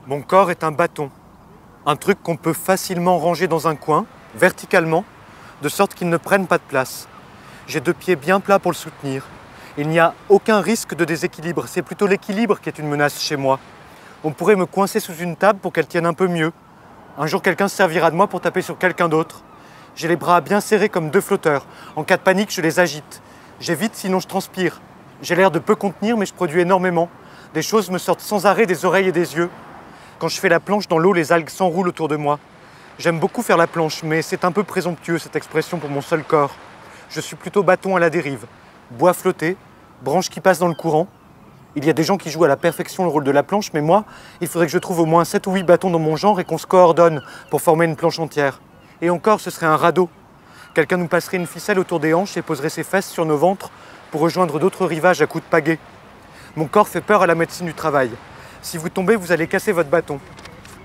Mon corps est un bâton, un truc qu'on peut facilement ranger dans un coin, verticalement, de sorte qu'il ne prenne pas de place. J'ai 2 pieds bien plats pour le soutenir. Il n'y a aucun risque de déséquilibre, c'est plutôt l'équilibre qui est une menace chez moi. On pourrait me coincer sous une table pour qu'elle tienne un peu mieux. Un jour, quelqu'un se servira de moi pour taper sur quelqu'un d'autre. J'ai les bras bien serrés comme 2 flotteurs. En cas de panique, je les agite. J'évite, sinon je transpire. J'ai l'air de peu contenir, mais je produis énormément. Des choses me sortent sans arrêt des oreilles et des yeux. Quand je fais la planche dans l'eau, les algues s'enroulent autour de moi. J'aime beaucoup faire la planche, mais c'est un peu présomptueux cette expression pour mon seul corps. Je suis plutôt bâton à la dérive. Bois flotté, branches qui passent dans le courant. Il y a des gens qui jouent à la perfection le rôle de la planche, mais moi, il faudrait que je trouve au moins 7 ou 8 bâtons dans mon genre et qu'on se coordonne pour former une planche entière. Et encore, ce serait un radeau. Quelqu'un nous passerait une ficelle autour des hanches et poserait ses fesses sur nos ventres pour rejoindre d'autres rivages à coups de pagaie. Mon corps fait peur à la médecine du travail. Si vous tombez, vous allez casser votre bâton.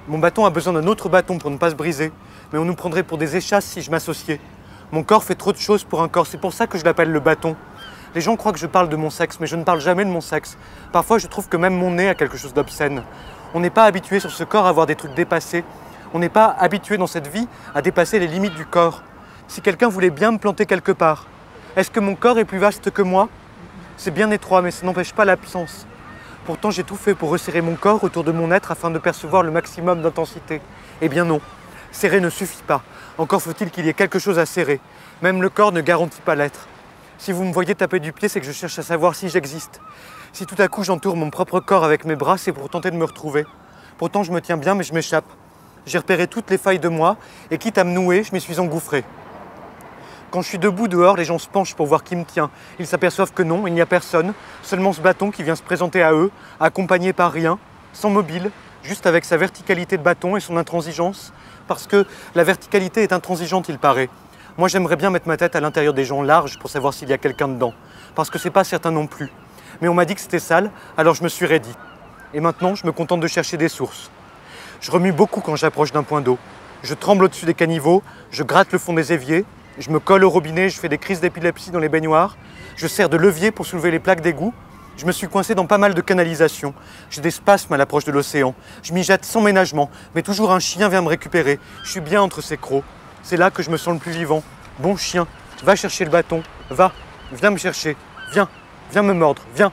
Mon bâton a besoin d'un autre bâton pour ne pas se briser, mais on nous prendrait pour des échasses si je m'associais. Mon corps fait trop de choses pour un corps, c'est pour ça que je l'appelle le bâton. Les gens croient que je parle de mon sexe, mais je ne parle jamais de mon sexe. Parfois, je trouve que même mon nez a quelque chose d'obscène. On n'est pas habitué sur ce corps à voir des trucs dépassés. On n'est pas habitué dans cette vie à dépasser les limites du corps. Si quelqu'un voulait bien me planter quelque part, est-ce que mon corps est plus vaste que moi? C'est bien étroit, mais ça n'empêche pas l'absence. Pourtant, j'ai tout fait pour resserrer mon corps autour de mon être afin de percevoir le maximum d'intensité. Eh bien non, serrer ne suffit pas. Encore faut-il qu'il y ait quelque chose à serrer. Même le corps ne garantit pas l'être. Si vous me voyez taper du pied, c'est que je cherche à savoir si j'existe. Si tout à coup j'entoure mon propre corps avec mes bras, c'est pour tenter de me retrouver. Pourtant, je me tiens bien, mais je m'échappe. J'ai repéré toutes les failles de moi, et quitte à me nouer, je m'y suis engouffré. Quand je suis debout dehors, les gens se penchent pour voir qui me tient. Ils s'aperçoivent que non, il n'y a personne, seulement ce bâton qui vient se présenter à eux, accompagné par rien, sans mobile, juste avec sa verticalité de bâton et son intransigeance, parce que la verticalité est intransigeante, il paraît. Moi, j'aimerais bien mettre ma tête à l'intérieur des gens larges pour savoir s'il y a quelqu'un dedans, parce que c'est pas certain non plus. Mais on m'a dit que c'était sale, alors je me suis raidi. Et maintenant, je me contente de chercher des sources. Je remue beaucoup quand j'approche d'un point d'eau. Je tremble au-dessus des caniveaux, je gratte le fond des éviers, je me colle au robinet, je fais des crises d'épilepsie dans les baignoires, je sers de levier pour soulever les plaques d'égout. Je me suis coincé dans pas mal de canalisations. J'ai des spasmes à l'approche de l'océan. Je m'y jette sans ménagement, mais toujours un chien vient me récupérer. Je suis bien entre ses crocs. C'est là que je me sens le plus vivant. Bon chien, va chercher le bâton, va, viens me chercher, viens me mordre, viens.